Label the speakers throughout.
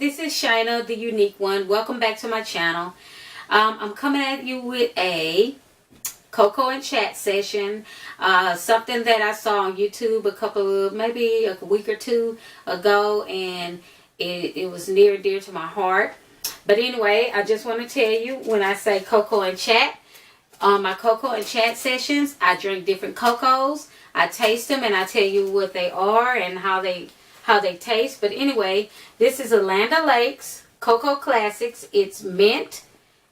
Speaker 1: this is Shina, the unique one. Welcome back to my channel. I'm coming at you with a Coco and Chat session. Something that I saw on YouTube maybe a week or two ago, and it was near and dear to my heart. But anyway, I just want to tell you, when I say Coco and Chat, on my Coco and Chat sessions, I drink different cocos. I taste them and I tell you what they are and how they taste. But anyway, this is a Land O'Lakes Cocoa Classics. It's mint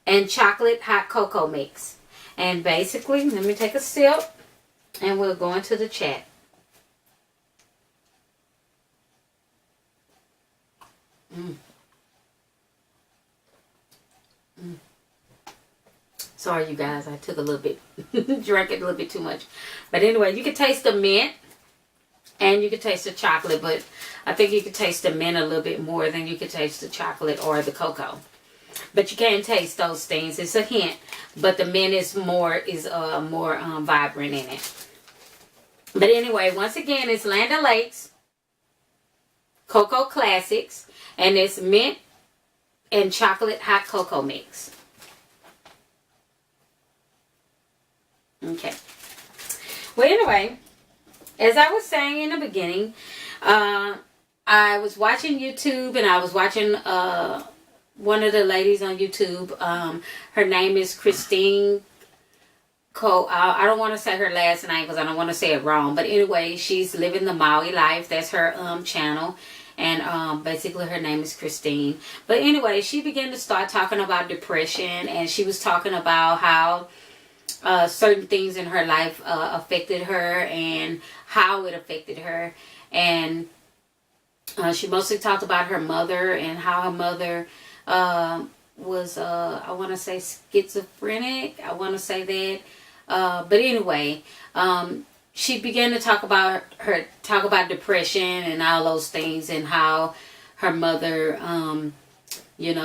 Speaker 1: and chocolate hot cocoa mix. And basically, let me take a sip and we'll go into the chat. Sorry, you guys, I took a little bit, drank it a little bit too much. But anyway, you can taste the mint and you can taste the chocolate, but I think you can taste the mint a little bit more than you can taste the chocolate or the cocoa. But you can taste those things. It's a hint, but the mint is more vibrant in it. But anyway, once again, it's Land O'Lakes Cocoa Classics, and it's mint and chocolate hot cocoa mix. Okay. Well, anyway, as I was saying in the beginning, I was watching YouTube, and I was watching one of the ladies on YouTube. Her name is Christine Cole. I don't want to say her last name because I don't want to say it wrong. But anyway, she's living the Maui life. That's her channel. And basically her name is Christine. But anyway, she began to start talking about depression. And she was talking about how certain things in her life affected her and how it affected her. And she mostly talked about her mother and how her mother was, I want to say, schizophrenic. I want to say that. But anyway, she began to talk about depression and all those things, and how her mother,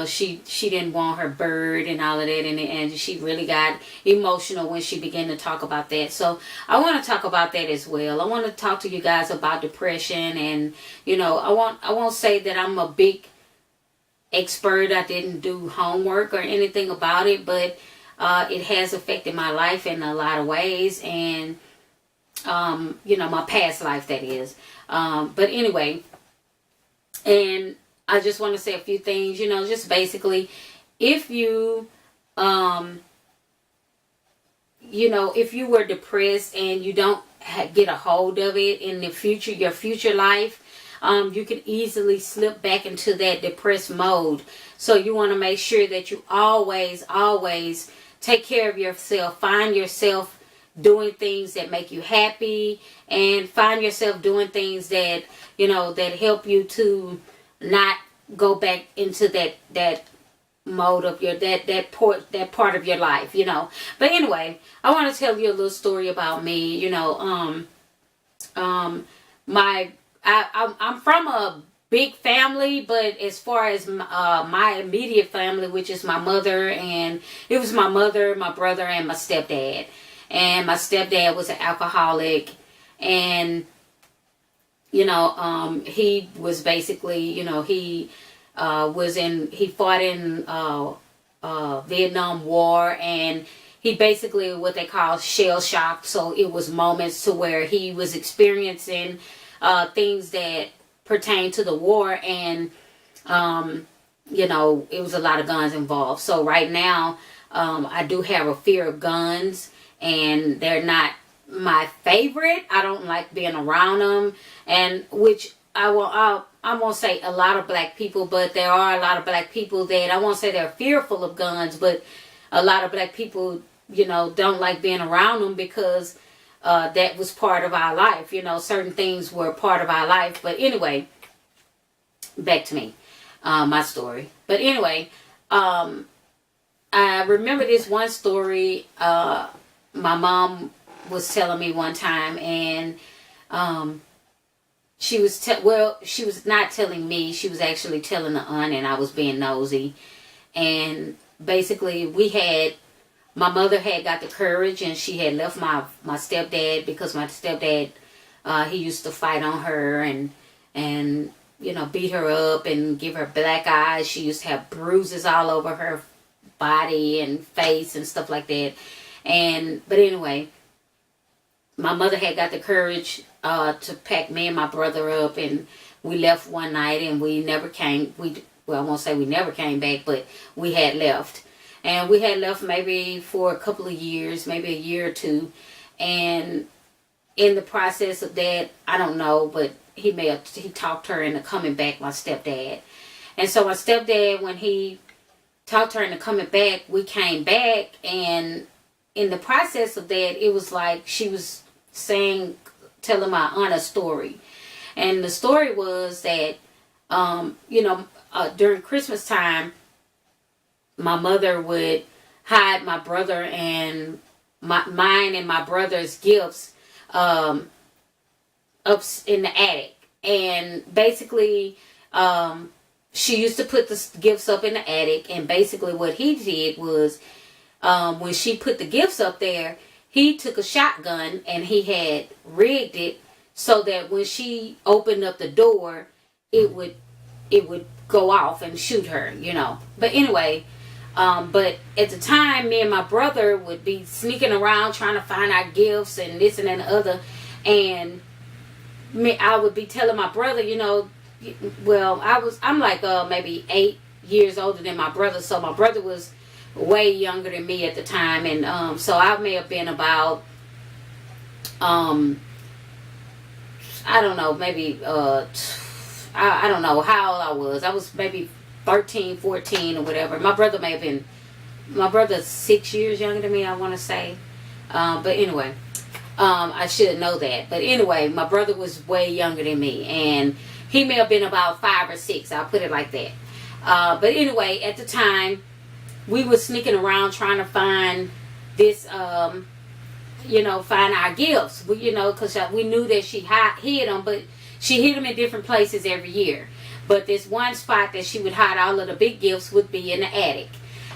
Speaker 1: she didn't want her bird and all of that, and she really got emotional when she began to talk about that. So I want to talk about that as well. I want to talk to you guys about depression, and I won't say that I'm a big expert. I didn't do homework or anything about it, but it has affected my life in a lot of ways, and my past life, that is. But anyway, and I just want to say a few things, just basically, if you, if you were depressed and you don't get a hold of it in the future, your future life, you could easily slip back into that depressed mode. So you want to make sure that you always take care of yourself. Find yourself doing things that make you happy, and find yourself doing things that, that help you to not go back into that mode of that part of your life, But anyway, I want to tell you a little story about me. I'm from a big family, but as far as my immediate family, which is my mother, and it was my mother, my brother, and my stepdad. And my stepdad was an alcoholic, and he was basically, he fought in Vietnam War, and he basically what they call shell shock. So it was moments to where he was experiencing things that pertain to the war, and it was a lot of guns involved. So right now, I do have a fear of guns, and they're not my favorite. I don't like being around them, and which I won't say a lot of black people, but there are a lot of black people that I won't say they're fearful of guns, but a lot of black people, don't like being around them because that was part of our life. Certain things were part of our life. But anyway, back to me, my story. But anyway, I remember this one story my mom was telling me one time, and she was she was not telling me. She was actually telling the aunt, and I was being nosy. And basically, my mother had got the courage, and she had left my stepdad, because my stepdad, he used to fight on her, and beat her up and give her black eyes. She used to have bruises all over her body and face and stuff like that. But anyway, my mother had got the courage to pack me and my brother up, and we left one night, and we never came. I won't say we never came back, but we had left. And we had left maybe for a couple of years, maybe a year or two. And in the process of that, I don't know, but he talked her into coming back, my stepdad. And so my stepdad, when he talked her into coming back, we came back. And in the process of that, it was like she was telling my aunt a story. And the story was that, during Christmas time, my mother would hide my brother and mine and my brother's gifts up in the attic. And basically, she used to put the gifts up in the attic. And basically what he did was, when she put the gifts up there, he took a shotgun and he had rigged it so that when she opened up the door, it would go off and shoot her, But anyway, but at the time, me and my brother would be sneaking around trying to find our gifts and this and that and the other. And I would be telling my brother, I'm like maybe 8 years older than my brother. So my brother was way younger than me at the time. And so I may have been about, I don't know, maybe, I don't know how old I was. I was maybe 13, 14 or whatever. My brother's 6 years younger than me, I want to say. But anyway, I should know that. But anyway, my brother was way younger than me. And he may have been about 5 or 6. I'll put it like that. But anyway, at the time, we were sneaking around trying to find this, find our gifts. Because we knew that she hid them, but she hid them in different places every year. But this one spot that she would hide all of the big gifts would be in the attic.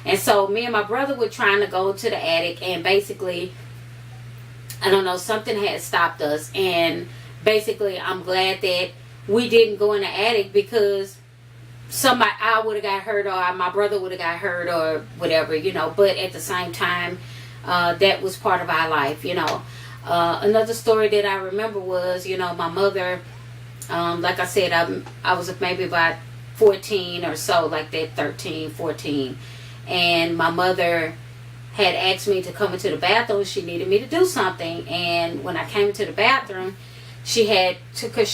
Speaker 1: And so me and my brother were trying to go to the attic, and basically, I don't know, something had stopped us. And basically, I'm glad that we didn't go in the attic, because I would have got hurt, or my brother would have got hurt, or whatever, But at the same time, that was part of our life, Another story that I remember was, my mother, like I said, I was maybe about 14 or so, like that, 13, 14. And my mother had asked me to come into the bathroom. She needed me to do something. And when I came into the bathroom, she had took her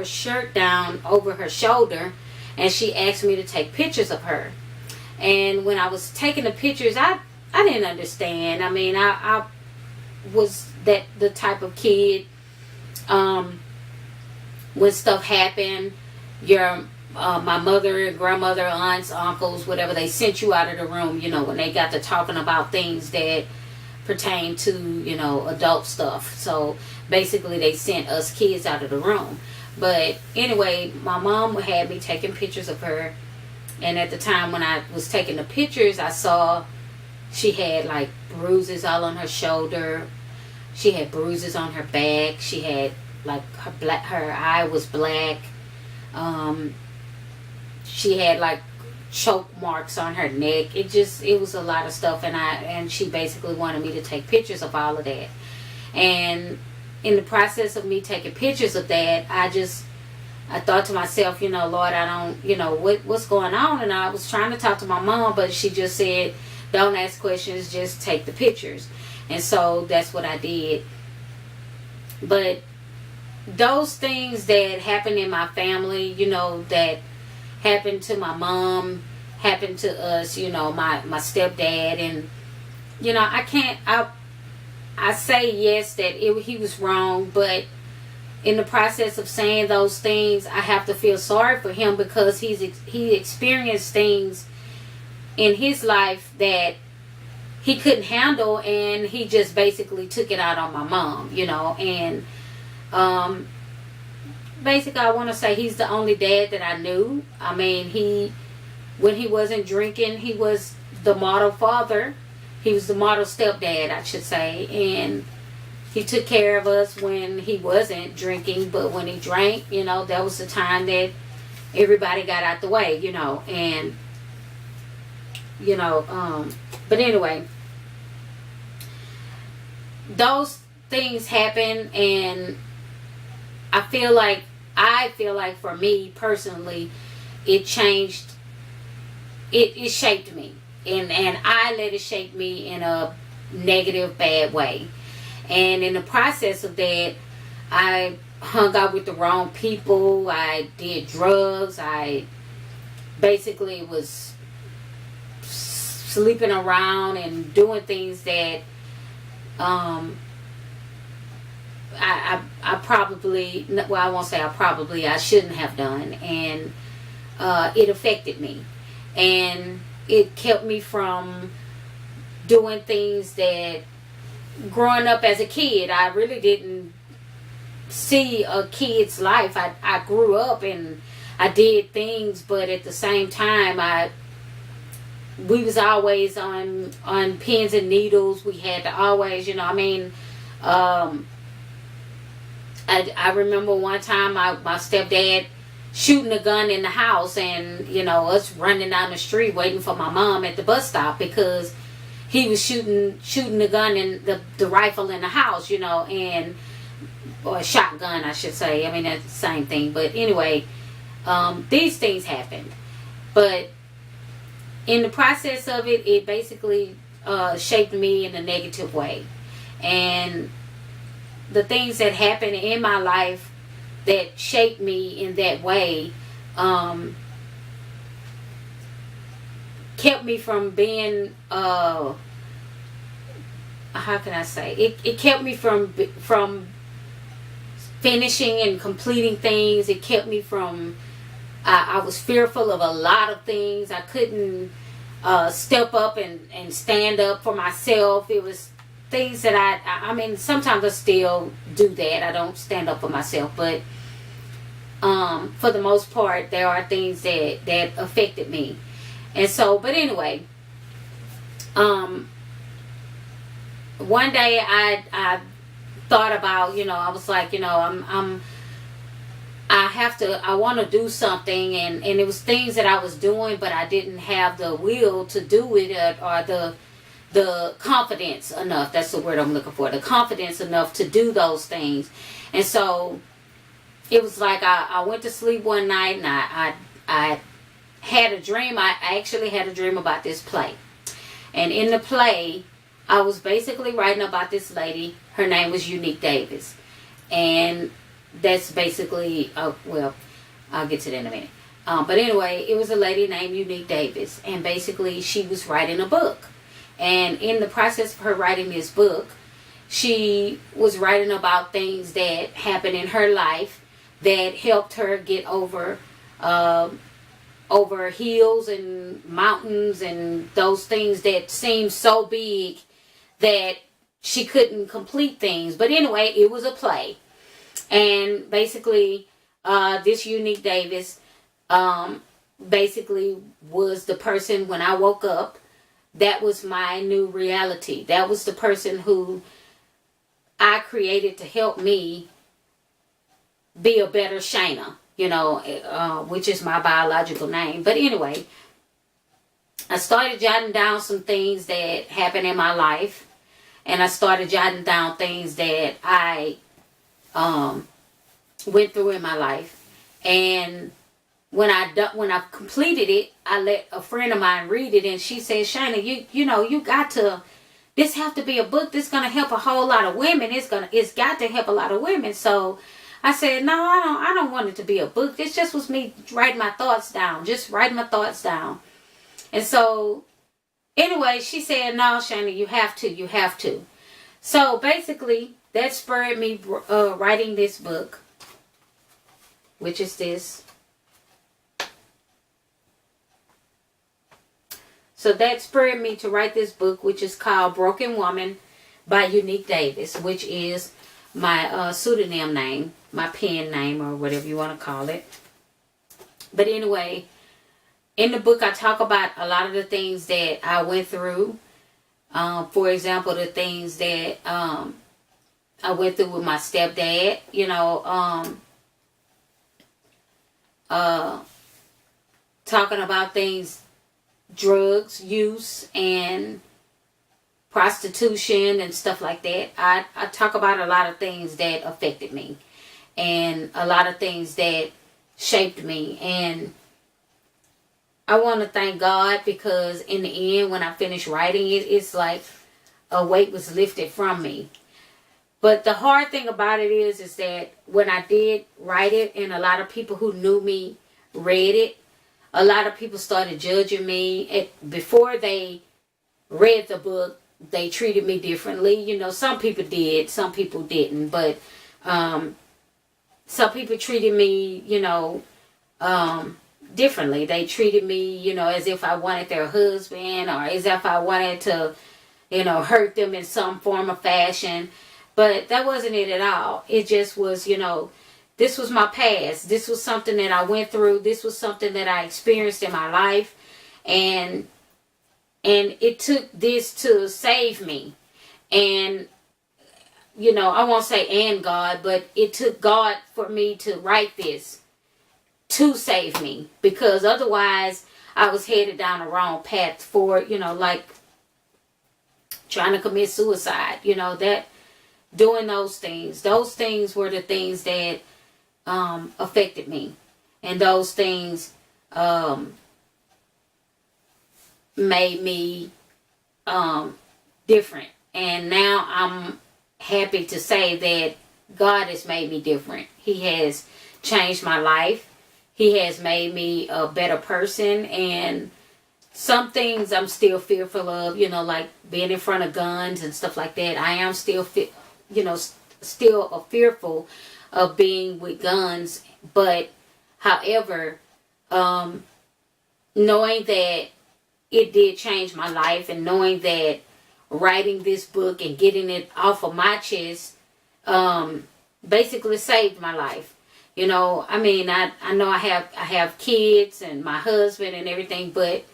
Speaker 1: shirt down over her shoulder, and she asked me to take pictures of her. And when I was taking the pictures, I didn't understand. I mean, I was the type of kid, when stuff happened, my mother, grandmother, aunts, uncles, whatever, they sent you out of the room, when they got to talking about things that pertain to, adult stuff. So basically they sent us kids out of the room. But anyway, my mom had me taking pictures of her. And at the time when I was taking the pictures, I saw she had like bruises all on her shoulder. She had bruises on her back. She had like her eye was black. She had like choke marks on her neck. It was a lot of stuff, and she basically wanted me to take pictures of all of that. And in the process of me taking pictures of that, I thought to myself, Lord, I don't, what's going on? And I was trying to talk to my mom, but she just said, don't ask questions, just take the pictures. And so that's what I did. But those things that happened in my family, that happened to my mom, happened to us, my stepdad, and, I say yes that he was wrong, but in the process of saying those things, I have to feel sorry for him, because he experienced things in his life that he couldn't handle, and he just basically took it out on my mom, and basically I want to say he's the only dad that I knew. I mean, when he wasn't drinking, he was the model father. He was the model stepdad, I should say, and he took care of us when he wasn't drinking. But when he drank, that was the time that everybody got out the way, you know, and you know, but anyway, those things happen, and I feel like for me personally, it changed. It shaped me, and I let it shape me in a negative, bad way. And in the process of that, I hung out with the wrong people. I did drugs. I basically was sleeping around and doing things that um, I probably, well, I won't say I shouldn't have done. And it affected me. And it kept me from doing things that, growing up as a kid, I really didn't see a kid's life. I grew up and I did things, but at the same time, we was always on pins and needles. We had to always, you know, I mean, I remember one time my stepdad shooting a gun in the house, and you know, us running down the street waiting for my mom at the bus stop because he was shooting the gun in the rifle in the house, you know, and or a shotgun, I should say. I mean, that's the same thing. But anyway, these things happened. But in the process of it, it basically shaped me in a negative way. And the things that happened in my life that shaped me in that way kept me from being how can I say it kept me from finishing and completing things. It kept me from I was fearful of a lot of things. I couldn't step up and stand up for myself. It was things that I mean, sometimes I still do that. I don't stand up for myself, but for the most part, there are things that affected me. And so, but anyway, one day I thought about, you know, I was like, you know, I want to do something, and it was things that I was doing, but I didn't have the will to do it, or the confidence enough. That's the word I'm looking for. The confidence enough to do those things. And so it was like I went to sleep one night, and I had a dream. I actually had a dream about this play. And in the play, I was basically writing about this lady. Her name was Unique Davis. And that's basically, well, I'll get to that in a minute. But anyway, it was a lady named Unique Davis. And basically, she was writing a book. And in the process of her writing this book, she was writing about things that happened in her life that helped her get over hills and mountains and those things that seemed so big that she couldn't complete things. But anyway, it was a play. And basically, this Unique Davis basically was the person when I woke up. That was my new reality. That was the person who I created to help me be a better Shayna, you know, which is my biological name. But anyway, I started jotting down some things that happened in my life. And I started jotting down things that I went through in my life. And when I completed it, I let a friend of mine read it, and she said, "Shayna, you know, you got to. This have to be a book. This gonna help a whole lot of women. It's got to help a lot of women." So I said, "No, I don't want it to be a book. This just was me writing my thoughts down, just writing my thoughts down." And so anyway, she said, "No, Shayna, you have to." So basically, that spurred me writing this book, which is this. So that spurred me to write this book, which is called Broken Woman by Unique Davis, which is my pseudonym name, my pen name, or whatever you want to call it. But anyway, in the book, I talk about a lot of the things that I went through. For example, the things that I went through with my stepdad, you know, talking about things, drugs use and prostitution and stuff like that. I talk about a lot of things that affected me and a lot of things that shaped me. And I want to thank God, because in the end, when I finished writing it, it's like a weight was lifted from me. But the hard thing about it is that when I did write it and a lot of people who knew me read it, a lot of people started judging me. Before they read the book, they treated me differently. You know, some people did, some people didn't. But some people treated me, differently. They treated me, as if I wanted their husband, or as if I wanted to, hurt them in some form or fashion. But that wasn't it at all. It just was, this was my past. This was something that I went through. This was something that I experienced in my life. And it took this to save me. And, I won't say and God, but it took God for me to write this to save me. Because otherwise, I was headed down the wrong path for, like trying to commit suicide. That doing those things. Those things were the things that affected me. And those things made me different. And now I'm happy to say that God has made me different. He has changed my life. He has made me a better person. And some things I'm still fearful of, like being in front of guns and stuff like that. I am still still fearful of being with guns. But however, knowing that it did change my life, and knowing that writing this book and getting it off of my chest basically saved my life. I know I have kids and my husband and everything, but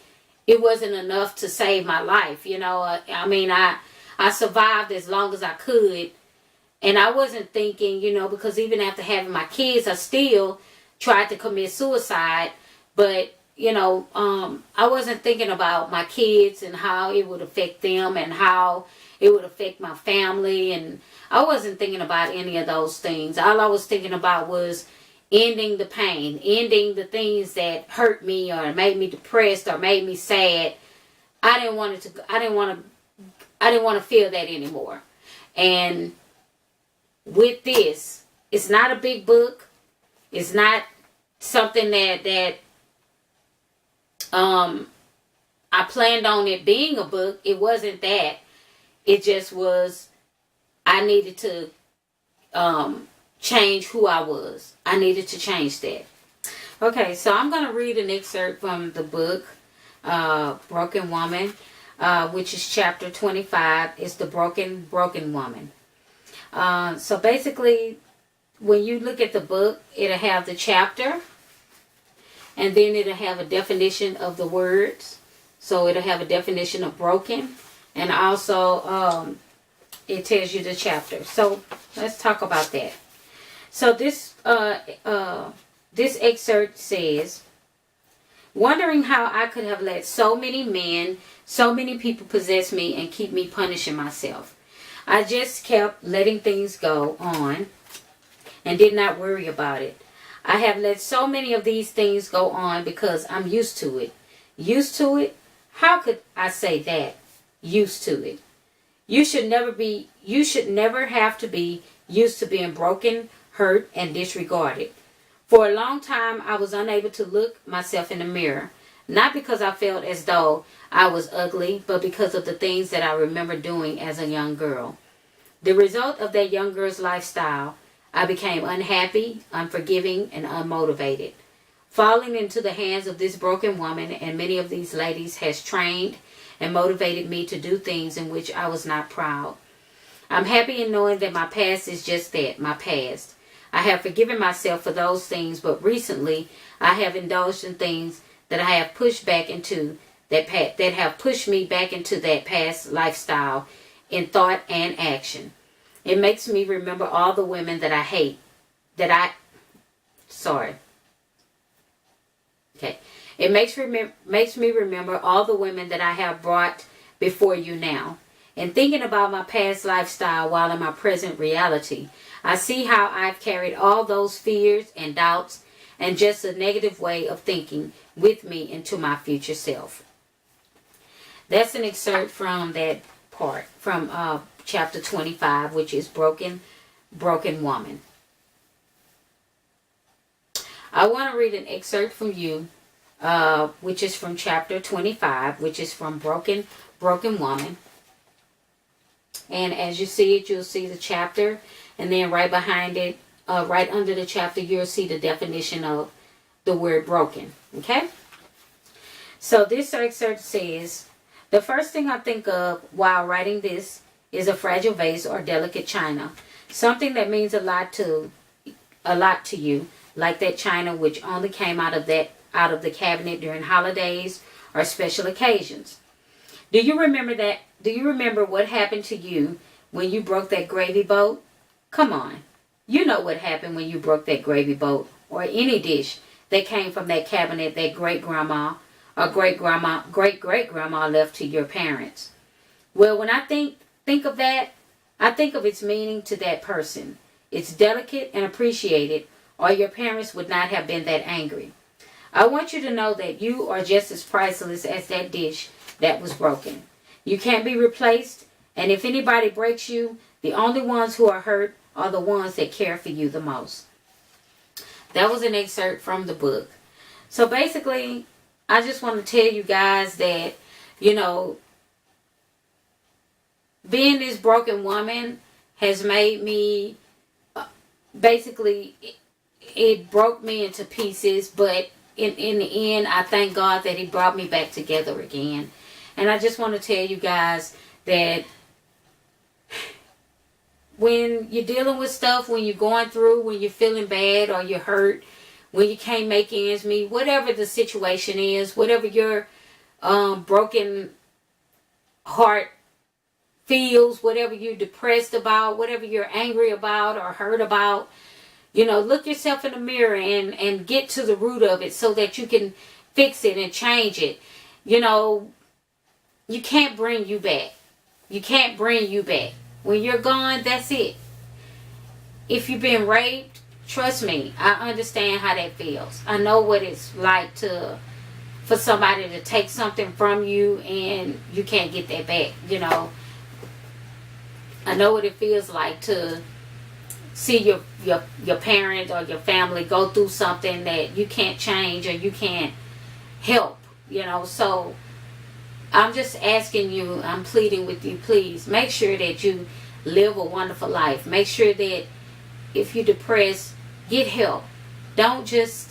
Speaker 1: it wasn't enough to save my life. I survived as long as I could. And I wasn't thinking, because even after having my kids, I still tried to commit suicide. But, I wasn't thinking about my kids and how it would affect them and how it would affect my family. And I wasn't thinking about any of those things. All I was thinking about was ending the pain, ending the things that hurt me or made me depressed or made me sad. I didn't want to feel that anymore. And with this, it's not a big book. It's not something that I planned on it being a book. It wasn't that. It just was, I needed to change who I was. I needed to change that. Okay, so I'm going to read an excerpt from the book, Broken Woman, which is chapter 25. It's the broken woman. So basically, when you look at the book, it'll have the chapter, and then it'll have a definition of the words. So it'll have a definition of broken, and also it tells you the chapter. So let's talk about that. So this excerpt says, wondering how I could have let so many men, so many people possess me and keep me punishing myself. I just kept letting things go on and did not worry about it. I have let so many of these things go on because I'm used to it. Used to it? How could I say that? Used to it. You should never have to be used to being broken, hurt, and disregarded. For a long time, I was unable to look myself in the mirror. Not because I felt as though I was ugly, but because of the things that I remember doing as a young girl. The result of that young girl's lifestyle, I became unhappy, unforgiving, and unmotivated. Falling into the hands of this broken woman and many of these ladies has trained and motivated me to do things in which I was not proud. I'm happy in knowing that my past is just that, my past. I have forgiven myself for those things, but recently I have indulged in things that I have pushed back into that have pushed me back into that past lifestyle in thought and action. It makes me remember all the women that I hate. It makes me remember all the women that I have brought before you now. And thinking about my past lifestyle while in my present reality, I see how I've carried all those fears and doubts and just a negative way of thinking with me into my future self. That's an excerpt from that part, from chapter 25, which is Broken Woman. I want to read an excerpt from you, which is from chapter 25, which is from Broken Woman. And as you see it, you'll see the chapter, and then right behind it, right under the chapter, you'll see the definition of the word broken. Okay? So this excerpt says, the first thing I think of while writing this is a fragile vase or delicate china, something that means a lot to you, like that china which only came out of the cabinet during holidays or special occasions. Do you remember that? Do you remember what happened to you when you broke that gravy boat? Come on. You know what happened when you broke that gravy boat or any dish that came from that cabinet that great-grandma or great-great-grandma left to your parents. Well, when I think of that, I think of its meaning to that person. It's delicate and appreciated, or your parents would not have been that angry. I want you to know that you are just as priceless as that dish that was broken. You can't be replaced, and if anybody breaks you, the only ones who are hurt are the ones that care for you the most. That was an excerpt from the book. So basically, I just want to tell you guys that, you know, being this broken woman has made me, basically, it broke me into pieces, but in the end, I thank God that He brought me back together again. And I just want to tell you guys that when you're dealing with stuff, when you're going through, when you're feeling bad or you're hurt, when you can't make ends meet, whatever the situation is, whatever your broken heart feels, whatever you're depressed about, whatever you're angry about or hurt about, you know, look yourself in the mirror and get to the root of it so that you can fix it and change it. You know, you can't bring you back. You can't bring you back. When you're gone, that's it. If you've been raped, trust me, I understand how that feels. I know what it's like for somebody to take something from you and you can't get that back, you know. I know what it feels like to see your parent or your family go through something that you can't change or you can't help, you know. So I'm just asking you, I'm pleading with you, please make sure that you live a wonderful life. Make sure that if you're depressed, get help. Don't just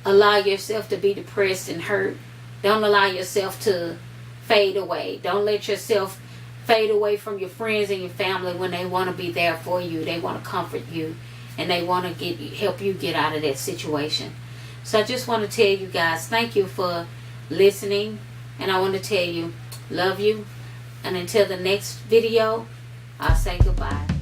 Speaker 1: allow yourself to be depressed and hurt. Don't allow yourself to fade away. Don't let yourself fade away from your friends and your family when they want to be there for you. They want to comfort you and they want to help you get out of that situation. So I just want to tell you guys, thank you for listening. And I want to tell you, love you. And until the next video, I'll say goodbye.